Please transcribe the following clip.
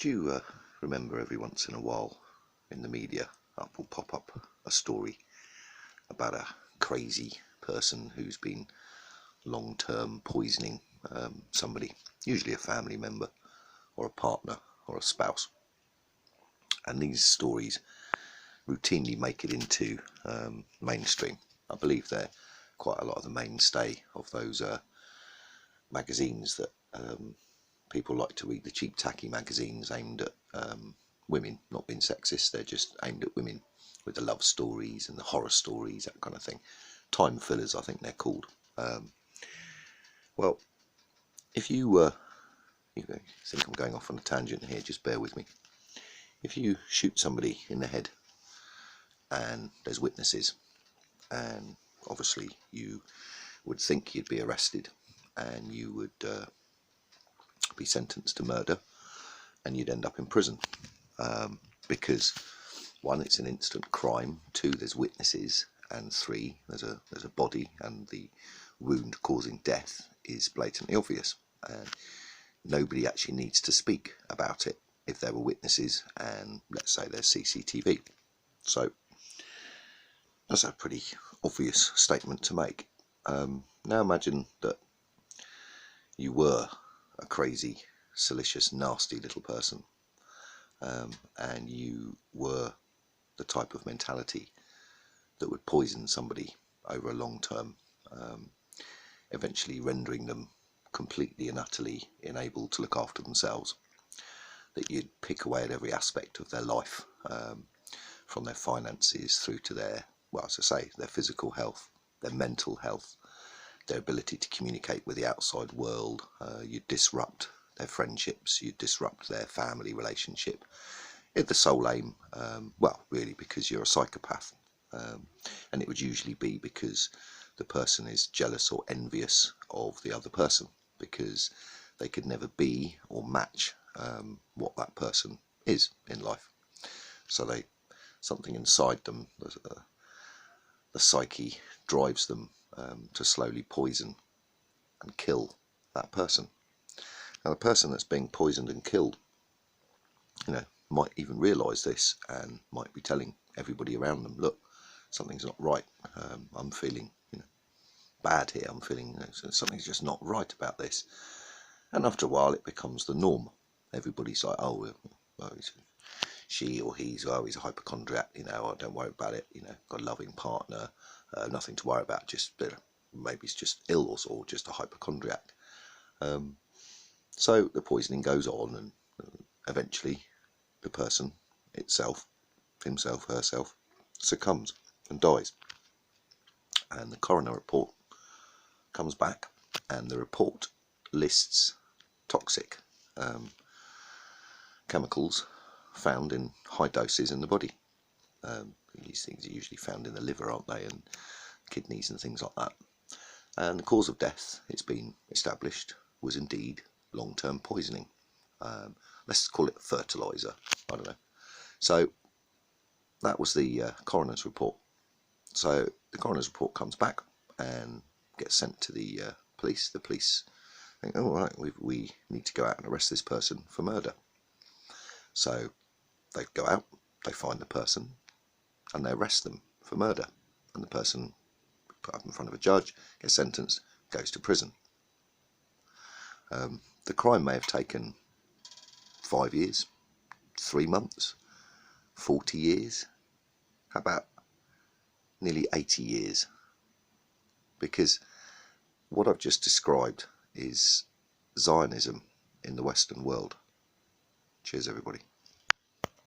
Do you remember every once in a while in the media will pop up a story about a crazy person who's been long-term poisoning somebody, usually a family member or a partner or a spouse, and these stories routinely make it into mainstream. I believe they're quite a lot of the mainstay of those magazines that people like to read, the cheap tacky magazines aimed at women, not being sexist, they're just aimed at women, with the love stories and the horror stories, that kind of thing. Time fillers, I think they're called. Well, if you think I'm going off on a tangent here, just bear with me. If you shoot somebody in the head and there's witnesses, and obviously you would think you'd be arrested and you would be sentenced to murder, and you'd end up in prison because one, it's an instant crime, two, there's witnesses, and three, there's a body, and the wound causing death is blatantly obvious, and nobody actually needs to speak about it if there were witnesses and let's say there's CCTV. So that's a pretty obvious statement to make. Now imagine that you were a crazy, salacious, nasty little person, and you were the type of mentality that would poison somebody over a long term, eventually rendering them completely and utterly unable to look after themselves. That you'd pick away at every aspect of their life, from their finances through to their, well, as I say, their physical health, their mental health, their ability to communicate with the outside world. You'd disrupt their friendships, you'd disrupt their family relationship, if the sole aim, well, really because you're a psychopath, and it would usually be because the person is jealous or envious of the other person, because they could never be or match what that person is in life. So something inside them, the psyche drives them to slowly poison and kill that person. Now the person that's being poisoned and killed, might even realise this and might be telling everybody around them, look, something's not right. I'm feeling bad here. I'm feeling something's just not right about this. And after a while, it becomes the norm. Everybody's like, oh, well, she or he's a hypochondriac. Oh, don't worry about it. Got a loving partner, nothing to worry about. Just maybe it's just ill or just a hypochondriac. So the poisoning goes on, and eventually the person itself, himself, herself, succumbs and dies. And the coroner report comes back, and the report lists toxic chemicals found in high doses in the body. These things are usually found in the liver, aren't they, and kidneys and things like that. And the cause of death, it's been established, was indeed long-term poisoning. Let's call it fertiliser, I don't know. So that was the coroner's report. So the coroner's report comes back and gets sent to the police. The police think, oh, right, we need to go out and arrest this person for murder. So they go out, they find the person, and they arrest them for murder. And the person put up in front of a judge, gets sentenced, goes to prison. The crime may have taken 5 years, 3 months, 40 years. How about nearly 80 years? Because what I've just described is Zionism in the Western world. Cheers, everybody.